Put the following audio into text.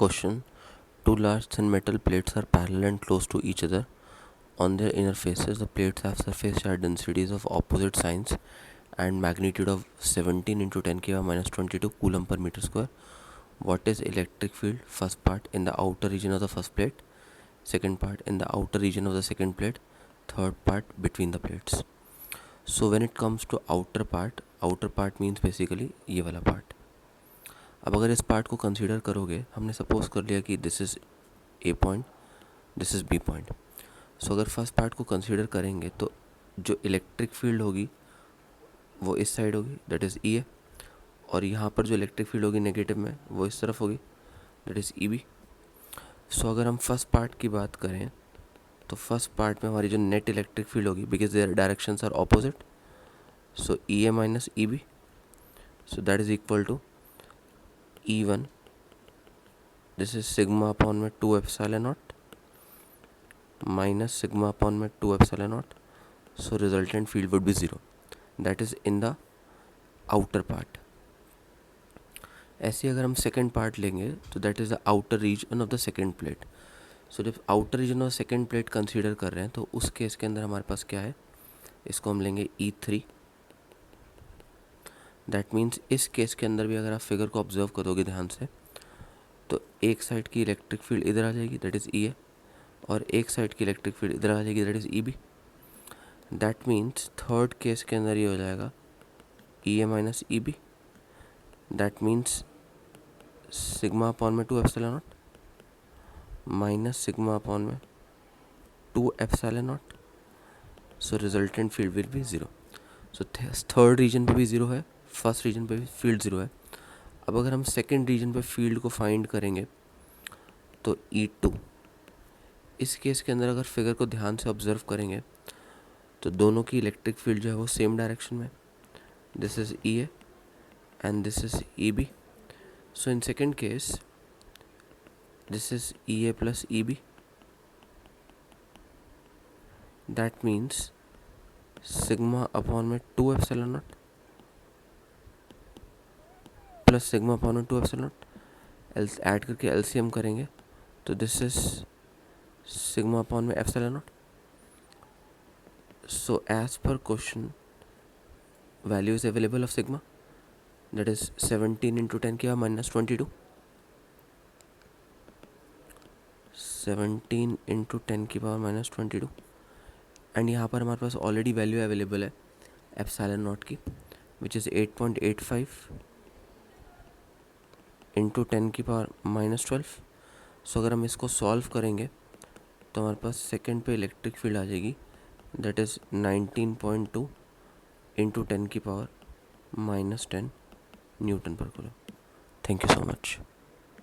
Question. Two large thin metal plates are parallel and close to each other. On their inner faces, the plates have surface charge densities of opposite signs and magnitude of 17 into 10 ki minus 22 coulomb per meter square. What is electric field? First part in the outer region of the first plate, second part in the outer region of the second plate, third part between the plates. So when it comes to outer part means basically ये वाला part. अब अगर इस part को consider करोगे, हमने suppose कर लिया कि this is A point, this is B point. So अगर फर्स्ट पार्ट को कंसीडर करेंगे तो जो इलेक्ट्रिक फील्ड होगी वो इस साइड होगी, दैट इज़ ई ए, और यहाँ पर जो इलेक्ट्रिक फील्ड होगी नेगेटिव में वो इस तरफ होगी, दैट इज़ ई बी. सो अगर हम फर्स्ट पार्ट की बात करें तो फर्स्ट पार्ट में हमारी जो नेट इलेक्ट्रिक फील्ड होगी, because their directions are opposite, so E A minus E B, so that is equal to E1, this is sigma upon में 2 epsilon naught minus sigma upon में 2 epsilon naught. So resultant field would be 0. That is in the outer part. ऐसे अगर हम second part लेंगे तो that is the outer region of the second plate. So जब outer region of second plate consider कर रहे हैं तो उस केस के अंदर हमारे पास क्या है, इसको हम लेंगे E3. दैट मीन्स इस केस के अंदर भी अगर आप फिगर को ऑब्जर्व करोगे ध्यान से तो एक साइड की इलेक्ट्रिक फील्ड इधर आ जाएगी, दैट इज़ ई ए, और एक साइड की इलेक्ट्रिक फील्ड इधर आ जाएगी, that is E B. That means third case के अंदर ये हो जाएगा E A minus E B. That means sigma upon में 2 epsilon naught minus sigma upon में 2 epsilon naught. So resultant field will be 0. So third region पे भी 0 है, फर्स्ट रीजन पे भी फील्ड 0 है. अब अगर हम सेकेंड रीजन पे फील्ड को फाइंड करेंगे तो E2, इस केस के अंदर अगर फिगर को ध्यान से ऑब्जर्व करेंगे तो दोनों की इलेक्ट्रिक फील्ड जो है वो सेम डायरेक्शन में, this is E A and this is E B. So in second case this is E A plus E B. That means sigma upon में 2 epsilon naught plus sigma upon में 2 epsilon naught, add करके LCM करेंगे तो this is sigma upon में epsilon naught. So as per question value is available of sigma, that is 17 into 10 की minus 22, 17 into 10 की power minus 22. And यहाँ पर हमारे पास ऑलरेडी वैल्यू अवेलेबल है एप्सिलॉन नॉट की, विच इज़ 8.85 इंटू 10 की power minus 12. सो अगर हम इसको सॉल्व करेंगे तो हमारे पास सेकेंड पे इलेक्ट्रिक फील्ड आ जाएगी, दैट इज़ 19.2 इंटू 10 की पावर माइनस 10 न्यूटन पर coulomb. Thank you so much.